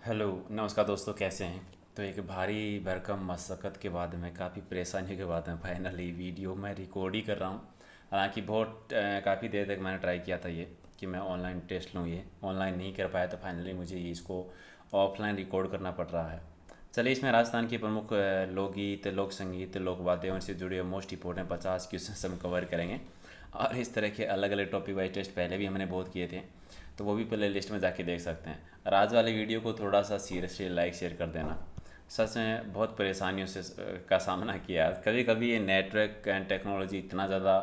Hello नमस्कार दोस्तों, कैसे हैं। तो एक भारी भरकम मशक्क़त के बाद में, काफ़ी परेशानी के बाद में फाइनली वीडियो मैं रिकॉर्ड ही कर रहा हूँ। हालांकि बहुत काफ़ी देर तक मैंने ट्राई किया था ये कि मैं ऑनलाइन टेस्ट लूँ, ये ऑनलाइन नहीं कर पाया, तो फाइनली मुझे ये इसको ऑफलाइन रिकॉर्ड करना पड़ रहा है। चलिए, इसमें राजस्थान के प्रमुख लोकगीत, लोक संगीत, लोक वाद्यों से जुड़े हुए मोस्ट इंपॉर्टेंट 50 क्वेश्चन हम कवर करेंगे। और इस तरह के अलग अलग टॉपिक वाइज टेस्ट पहले भी हमने बहुत किए थे, तो वो भी प्ले लिस्ट में जाके देख सकते हैं। और आज वाली वीडियो को थोड़ा सा सीरियसली लाइक शेयर कर देना। सच में बहुत परेशानियों से का सामना किया। कभी कभी ये नेटवर्क एंड टेक्नोलॉजी इतना ज़्यादा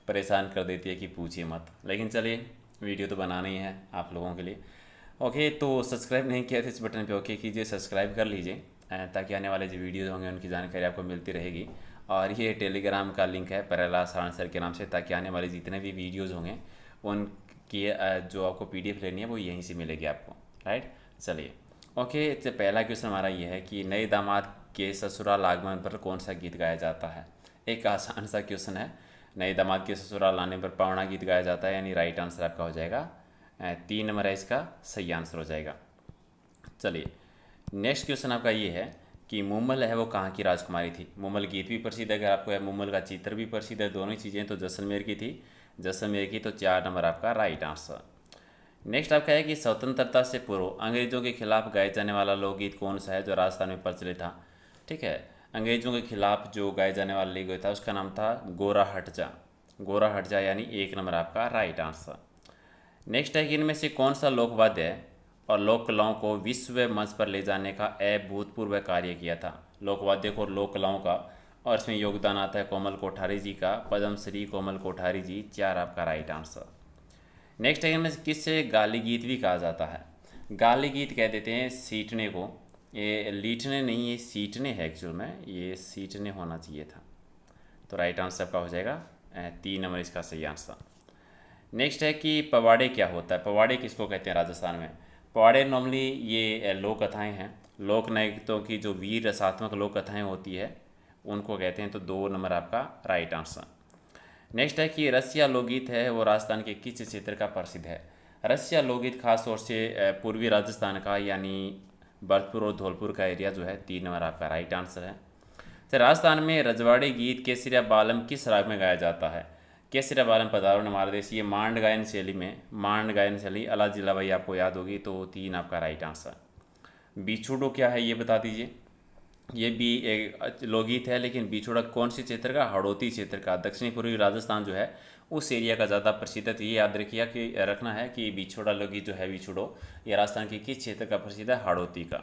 परेशान कर देती है कि पूछिए मत। लेकिन चलिए, वीडियो तो बनाना ही है आप लोगों के लिए। ओके, तो सब्सक्राइब नहीं किया तो इस बटन पे ओके कीजिए, सब्सक्राइब कर लीजिए, ताकि आने वाले जो वीडियोज़ होंगे उनकी जानकारी आपको मिलती रहेगी। और ये टेलीग्राम का लिंक है प्रहलाद सारण सर के नाम से, ताकि आने वाले जितने भी वीडियोज़ होंगे उनकी जो आपको पीडीएफ लेनी है वो यहीं से मिलेगी आपको। राइट, चलिए। ओके, तो पहला क्वेश्चन हमारा ये है कि नए दामाद के ससुराल आगमन पर कौन सा गीत गाया जाता है। एक आसान सा क्वेश्चन है। नए दामाद के ससुराल आने पर पौना गीत गाया जाता है, यानी राइट आंसर आपका हो जाएगा 3 नंबर है, इसका सही आंसर हो जाएगा। चलिए, नेक्स्ट क्वेश्चन आपका ये है कि मुमल है वो कहाँ की राजकुमारी थी। मुमल गीत भी प्रसिद्ध है, अगर आपको है मुमल का चित्र भी प्रसिद्ध है, दोनों ही चीज़ें तो जैसलमेर की थी। जैसलमेर की, तो 4 नंबर आपका राइट आंसर। नेक्स्ट आपका है कि स्वतंत्रता से पूर्व अंग्रेजों के खिलाफ गाए जाने वाला लोकगीत कौन सा है जो राजस्थान में प्रचलित था। ठीक है, अंग्रेजों के खिलाफ जो गाए जाने वाला लोकगीत था उसका नाम था गोरा हट जा। गोरा हट जा, यानी 1 नंबर आपका राइट आंसर। नेक्स्ट है कि इनमें से कौन सा लोकवाद्य है और लोक कलाओं को विश्व मंच पर ले जाने का अभूतपूर्व कार्य किया था। लोकवाद्य को और लोक कलाओं का, और इसमें योगदान आता है कोमल कोठारी जी का, पद्मश्री कोमल कोठारी जी, 4 आपका राइट आंसर। नेक्स्ट है इनमें से किससे गाली गीत भी कहा जाता है। गाली गीत कह देते हैं सीटने को, ये लीटने नहीं, ये सीटने है एक्चुअल में, ये सीटने होना चाहिए था। तो राइट आंसर आपका हो जाएगा 3 नंबर, इसका सही आंसर। नेक्स्ट है कि पवाड़े क्या होता है। पवाड़े किसको कहते हैं राजस्थान में। पवाड़े नॉर्मली ये लोक कथाएँ हैं, लोक नायकों की जो वीर रसात्मक लोक कथाएँ होती है उनको कहते हैं। तो 2 नंबर आपका राइट आंसर। नेक्स्ट है कि रसिया लोकगीत है वो राजस्थान के किस क्षेत्र का प्रसिद्ध है। रसिया लोकगीत खास तौर से पूर्वी राजस्थान का, यानी भरतपुर और धौलपुर का एरिया जो है। 3 नंबर आपका राइट आंसर है। तो राजस्थान में रजवाड़ी गीत केसरिया बालम किस राग में गाया जाता है। केसरिया बालम पधारो न हमारे देश, ये मांड गायन शैली में, मांड गायन शैली अला जिला भाई आपको याद होगी। तो 3 आपका राइट आंसर। बिछुडो क्या है ये बता दीजिए। ये भी एक लोकगीत है, लेकिन बिछोड़ा कौन से क्षेत्र का, हड़ौती क्षेत्र का, दक्षिणी पूर्वी राजस्थान जो है उस एरिया का ज़्यादा प्रसिद्ध है। तो ये याद रखिए कि रखना है कि बिछोड़ा लोकगीत जो है, बिछुड़ो, ये राजस्थान के किस क्षेत्र का प्रसिद्ध है, हड़ौती का।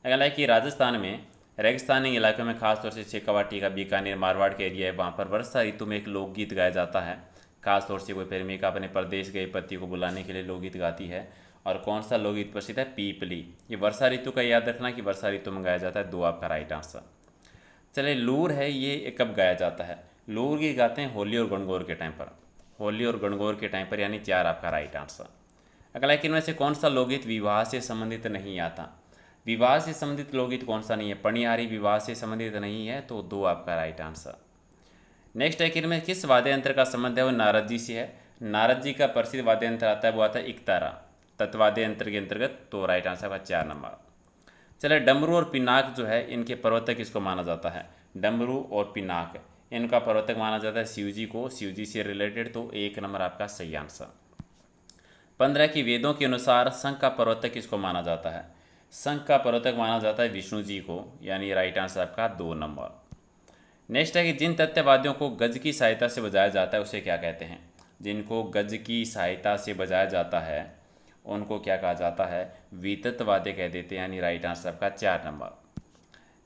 अगला है कि राजस्थान में रेगिस्तानी इलाकों में खासतौर से शेखावाटी का, बीकानेर, मारवाड़ के एरिया है, वहाँ पर वर्षा ऋतु में एक लोकगीत गाया जाता है। खासतौर से कोई प्रेमिका अपने परदेश गए पति को बुलाने के लिए लोकगीत गाती है। और कौन सा लोकगीत प्रसिद्ध है, पीपली। ये वर्षा ऋतु का याद रखना कि वर्षा ऋतु में गाया जाता है। 2 आपका राइट आंसर। चलिए, लूर है ये कब गाया जाता है। लूर गीत गाते हैं होली और गणगौर के टाइम पर, होली और गणगौर के टाइम पर, यानी 4 आपका राइट आंसर। अगला है कि इनमें से कौन सा लोकगीत विवाह से संबंधित नहीं आता। विवाह से संबंधित लोकगीत कौन सा नहीं है। पणियारी विवाह से संबंधित नहीं है। तो 2 आपका राइट आंसर। नेक्स्ट है कि इनमें किस वाद्य यंत्र का संबंध है वो नारद जी से है। नारद जी का प्रसिद्ध वाद्य यंत्र आता है, वो आता है इकतारा, तत्वाद्य यंत्र के अंतर्गत। तो राइट आंसर का 4 नंबर। चले, डमरू और पिनाक जो है इनके प्रवर्तक किसको माना जाता है। डमरू और पिनाक, इनका प्रवर्तक माना जाता है शिव जी को, शिव जी से रिलेटेड। तो 1 नंबर आपका सही आंसर। 15 की वेदों के अनुसार शंख का प्रवर्तक किसको माना जाता है। शंख का प्रवर्तक माना जाता है विष्णु जी को, यानी राइट आंसर आपका 2 नंबर। नेक्स्ट है कि जिन तथ्यवादियों को गज की सहायता से बजाया जाता है उसे क्या कहते हैं। जिनको गज की सहायता से बजाया जाता है उनको क्या कहा जाता है, विततवाद्य कह देते हैं, यानी राइट आंसर आपका 4 नंबर।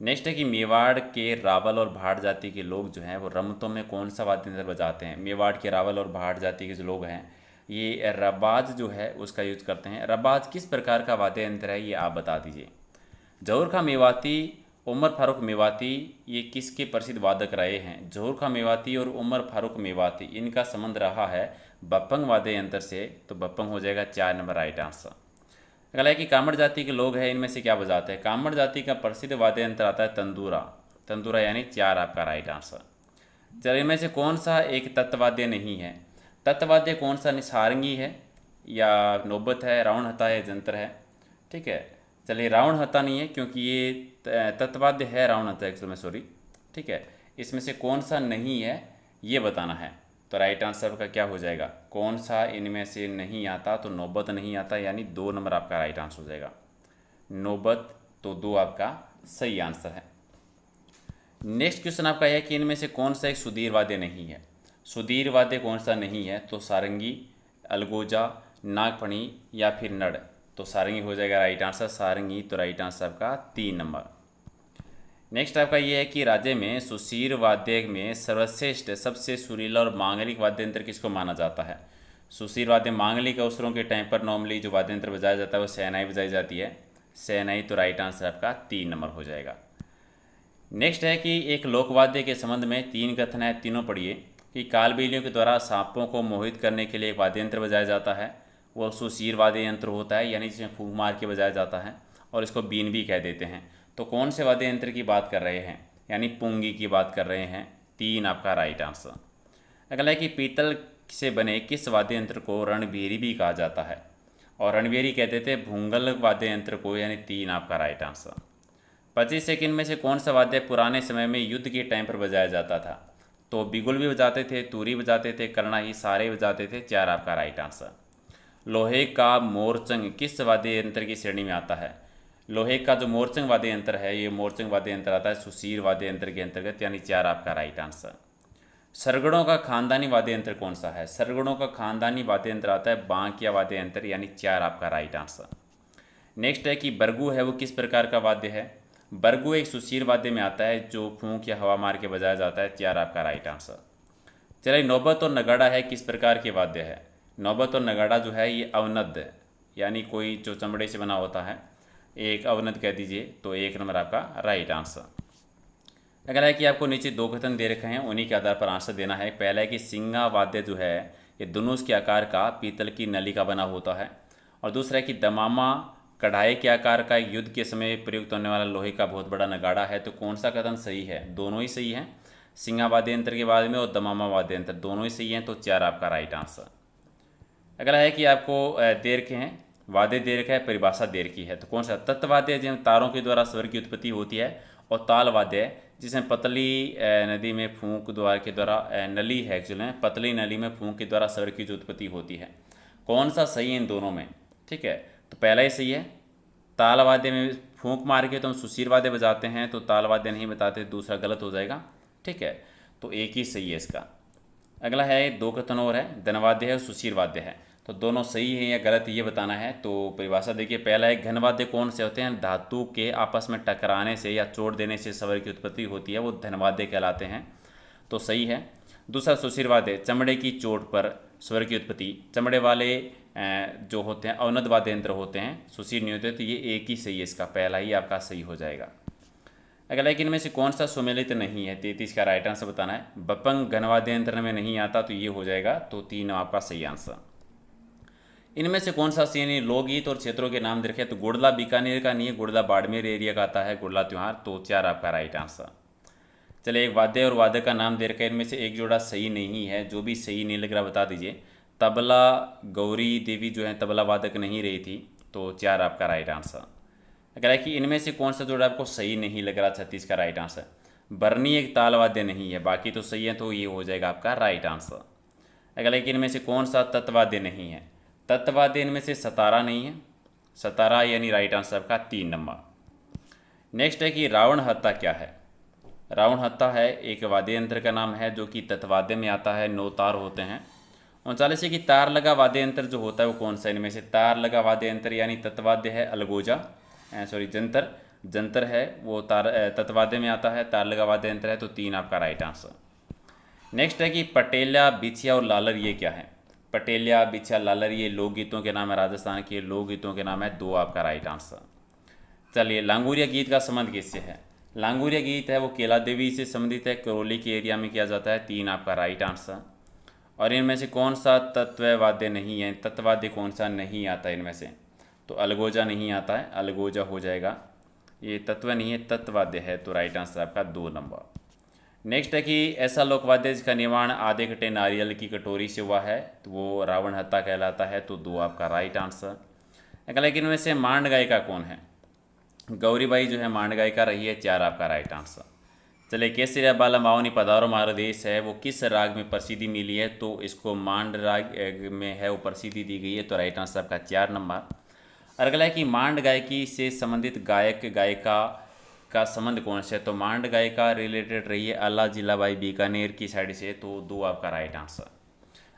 नेक्स्ट है कि मेवाड़ के रावल और भाट जाति के लोग जो हैं वो रमतों में कौन सा वाद्य यंत्र बजाते हैं। मेवाड़ के रावल और भाट जाति के जो लोग हैं ये रबाज जो है उसका यूज करते हैं। रबाज किस प्रकार का वाद्य यंत्र है ये आप बता दीजिए। जहूर खां मेवाती, उमर फारूक मेवाती, ये किसके प्रसिद्ध वादक रहे हैं। जहूर खां मेवाती और उमर फारूक मेवाती, इनका संबंध रहा है बप्पंग वाद्य यंत्र से। तो बप्पंग हो जाएगा 4 नंबर राइट आंसर। अगला है कि कामड़ जाति के लोग हैं इनमें से क्या बजाते हैं। कामड़ जाति का प्रसिद्ध वाद्य यंत्र आता है तंदूरा, तंदूरा यानी 4 आपका राइट आंसर। चलिए, इनमें से कौन सा एक तत्वाद्य नहीं है। तत्वाद्य कौन सा, निसारंगी है या नौबत है, रावण हता है, जंतर है। ठीक है, चलिए रावण हत्ता नहीं है क्योंकि ये तत्वाद्य है रावण हत्ता एक्चुअल में, सॉरी। ठीक है, इसमें से कौन सा नहीं है ये बताना है। तो राइट आंसर का क्या हो जाएगा, कौन सा इनमें से नहीं आता, तो नौबत नहीं आता, यानी 2 नंबर आपका राइट आंसर हो जाएगा। नौबत तो 2 आपका सही आंसर है। नेक्स्ट क्वेश्चन आपका है कि इनमें से कौन सा एक सुधीर वाद्य नहीं है। सुधीर वाद्य कौन सा नहीं है, तो सारंगी, अलगोजा, नागफणी या फिर नड़। तो सारंगी हो जाएगा राइट आंसर, सारंगी तो राइट आंसर आपका 3 नंबर। नेक्स्ट आपका ये है कि राज्य में सुशीर वाद्य में सर्वश्रेष्ठ सबसे सुरीला और मांगलिक वाद्य यंत्र किसको माना जाता है। सुशीर वाद्य मांगलिक अवसरों के टाइम पर नॉर्मली जो वाद्य यंत्र बजाया जाता है वो शहनाई बजाई जाती है, शहनाई तो राइट आंसर आपका 3 नंबर हो जाएगा। नेक्स्ट है कि एक लोकवाद्य के संबंध में 3 कथन है, तीनों पढ़िए। कि कालबेलियों के द्वारा सांपों को मोहित करने के लिए एक वाद्य यंत्र बजाया जाता है, वो सुशीर वाद्य यंत्र होता है, यानी जिसमें फूंक मार के बजाया जाता है, और इसको बीन भी कह देते हैं। तो कौन से वाद्य यंत्र की बात कर रहे हैं, यानी पुंगी की बात कर रहे हैं, 3 आपका राइट आंसर। अगला है कि पीतल से बने किस वाद्य यंत्र को रणबीरी भी कहा जाता है, और रणबीरी कहते थे भूंगल वाद्य यंत्र को, यानी 3 आपका राइट आंसर। 25 सेकंड में से कौन सा वाद्य पुराने समय में युद्ध के टाइम पर बजाया जाता था। तो बिगुल भी बजाते थे, तूरी बजाते थे, करना ही सारे बजाते थे, 4 आपका राइट आंसर। लोहे का मोरचंग किस वाद्य यंत्र की श्रेणी में आता है। लोहे का जो मोरचंग वाद्य यंत्र है, ये मोरचंग वाद्य यंत्र आता है सुशीर वाद्य यंत्र के अंतर्गत, यानी 4 आपका राइट आंसर। सरगड़ों का खानदानी वाद्य यंत्र कौन सा है। सरगड़ों का खानदानी वाद्य यंत्र आता है बांकिया वाद्य यंत्र, यानी 4 आपका राइट आंसर। नेक्स्ट है कि बरगू है वो किस प्रकार का वाद्य है। बरगू एक सुशीर वाद्य में आता है जो फूंक या हवा मार के बजाया जाता है, 4 आपका राइट आंसर। चलिए नौबत और नगाड़ा है किस प्रकार के वाद्य है। नौबत और नगाड़ा जो है ये अवनद है, यानी कोई जो चमड़े से बना होता है, एक अवनद कह दीजिए, तो 1 नंबर आपका राइट आंसर। अगला है कि आपको नीचे 2 कथन दे रखे हैं, उन्हीं के आधार पर आंसर देना है। पहला है कि सिंगा वाद्य जो है ये धनुष के आकार का पीतल की नली का बना होता है, और दूसरा है कि दमामा कढ़ाई के आकार का एक युद्ध के समय प्रयुक्त होने वाला लोहे का बहुत बड़ा नगाड़ा है। तो कौन सा कथन सही है, दोनों ही सही हैं, सिंगा वाद्य यंत्र के बारे में और दमामा वाद्य यंत्र दोनों ही सही हैं, तो 4 आपका राइट आंसर। अगला है कि आपको दे रखे हैं, वाद्य दे रखा है, परिभाषा दे रखी है। तो कौन सा तत्वाद्य जिसमें तारों के द्वारा स्वर की उत्पत्ति होती है, और ताल वाद्य जिसमें पतली नदी में फूंक द्वार के द्वारा नली है, एक्चुअली में पतली नली में फूंक के द्वारा स्वर की जो उत्पत्ति होती है। कौन सा सही है इन दोनों में, ठीक है। तो पहला ही सही है, ताल वाद्य में फूंक मार के तो हम सुशीर वाद्य बजाते हैं, तो ताल वाद्य नहीं बताते, दूसरा गलत हो जाएगा, ठीक है। तो एक ही सही है इसका। अगला है 2 कथन और है, धनवाद्य है और सुशीर वाद्य है, तो दोनों सही है या गलत ये बताना है। तो परिभाषा देखिए, पहला है घनवाद्य कौन से होते हैं, धातु के आपस में टकराने से या चोट देने से स्वर की उत्पत्ति होती है, वो धनवाद्य कहलाते हैं, तो सही है। दूसरा सुशीर वाद्य चमड़े की चोट पर स्वर की उत्पत्ति, चमड़े वाले जो होते हैं अवनद वाद्य यंत्र होते हैं, सुशीर नहीं होते, तो ये एक ही सही है इसका, पहला ही आपका सही हो जाएगा। अगला एक इनमें से कौन सा सुमेलित नहीं है, 33 का राइट आंसर बताना है। बपंग घनवाद्य यंत्र में नहीं आता, तो ये हो जाएगा, तो 3 आपका सही आंसर। इनमें से कौन सा सही नहीं, लोकगीत और क्षेत्रों के नाम दे रखे, तो गुड़ला बीकानेर का नहीं है, गुड़ला बाड़मेर एरिया का आता है गुड़ला त्यौहार, तो 4 आपका राइट आंसर। चलिए एक वाद्य और वादक का नाम दे रखा है, इनमें से एक जोड़ा सही नहीं है, जो भी सही नहीं लग रहा बता दीजिए। तबला गौरी देवी जो है तबला वादक नहीं रही थी, तो 4 आपका राइट आंसर। अगर है कि इनमें से कौन सा जोड़ा आपको सही नहीं लग रहा, 36 का राइट आंसर। बरनी एक ताल वाद्य नहीं है, बाकी तो सही है, तो ये हो जाएगा आपका राइट आंसर। अगर है कि इनमें से कौन सा तत्वाद्य नहीं है, तत्वाद्य इनमें से सतारा नहीं है, सतारा यानी राइट आंसर आपका 3 नंबर। नेक्स्ट है कि रावण हत्ता क्या है। रावण हत्ता है एक वाद्य यंत्र का नाम है जो कि तत्वाद्य में आता है, 9 तार होते हैं। 39 है कि तार लगा वाद्य यंत्र जो होता है वो कौन सा, इनमें से तार लगा वाद्य यंत्र यानी तत्वाद्य है अलगोजा, सॉरी जंतर, जंतर है वो तार तत्वाद्य में आता है, तार लगा वाद्य यंत्र है, तो 3 आपका राइट आंसर। नेक्स्ट है कि पटेलिया बिछिया और लालर ये क्या है। पटेलिया बिछिया लालर ये लोकगीतों के नाम है, राजस्थान के लोकगीतों के नाम है, 2 आपका राइट आंसर। चलिए लांगुरिया गीत का संबंध किससे है। लांगुरिया गीत है वो केला देवी से संबंधित है, करौली के एरिया में किया जाता है, 3 आपका राइट आंसर। और इनमें से कौन सा तत्ववाद्य नहीं है, तत्ववाद्य कौन सा नहीं आता इनमें से, तो अलगोजा नहीं आता है, अलगोजा हो जाएगा, ये तत्व नहीं है तत्ववाद्य है, तो राइट आंसर आपका 2 नंबर। नेक्स्ट है कि ऐसा लोकवाद्य जिसका निर्माण आधे कटे नारियल की कटोरी से हुआ है, तो वो रावण हत्ता कहलाता है, तो 2 आपका राइट आंसर। अगला, लेकिन इनमें से मांड गायिका कौन है। गौरीबाई जो है मांड गायिका रही है, 4 आपका राइट आंसर। चलिए, केसरिया बाला मावनी पधारो हमारा देश है वो किस राग में प्रसिद्धि मिली है, तो इसको मांड राग में है वो प्रसिद्धि दी गई है, तो राइट आंसर आपका 4 नंबर। अगला है कि मांड गायकी से संबंधित गायक गायिका का संबंध कौन से है, तो मांड गायिका रिलेटेड रही है अल्लाह जिलाबाई बीकानेर की साइड से, तो 2 आपका राइट आंसर।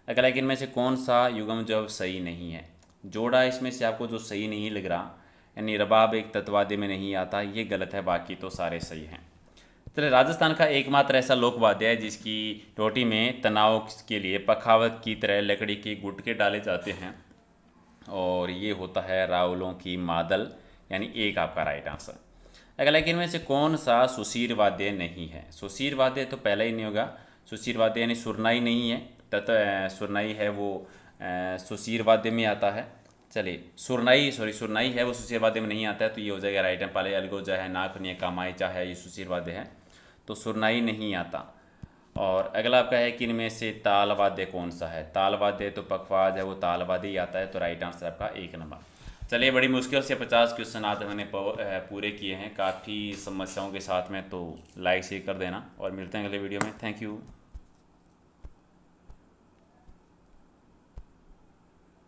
अगला है कि इनमें से कौन सा युग्म जब सही नहीं है, जोड़ा इसमें से आपको जो सही नहीं लग रहा, यानी रबाब एक तत्वाद्य में नहीं आता, ये गलत है, बाकी तो सारे सही हैं। चलिए, राजस्थान का एकमात्र ऐसा लोक वाद्य है जिसकी टोटी में तनाव के लिए पखावत की तरह लकड़ी के गुटके डाले जाते हैं, और ये होता है रावलों की मादल, यानी 1 आपका राइट आंसर। अगला कि इनमें से कौन सा सुशीर वाद्य नहीं है, सुशीर वाद्य तो पहला ही नहीं होगा, सुशीर वाद्य यानी सुरनाई नहीं है, सुरनाई है वो सुशीर वाद्य में आता है। चलिए, सुरनाई है वो सुशीर वाद्य में नहीं आता है, तो ये हो जाएगा राइट है। पहले अलगोजा है, नाकनिया कामायचा है, ये सुशीर वाद्य है, तो सुरनाई नहीं आता। और अगला आपका है कि इनमें से ताल वाद्य कौन सा है, ताल वाद्य तो पखवाज है वो ताल वाद्य ही आता है, तो राइट आंसर आपका 1 नंबर। चलिए, बड़ी मुश्किल से 50 क्वेश्चन आज मैंने पूरे किए हैं, काफ़ी समस्याओं के साथ में, तो लाइक शेयर कर देना और मिलते हैं अगले वीडियो में। Thank you.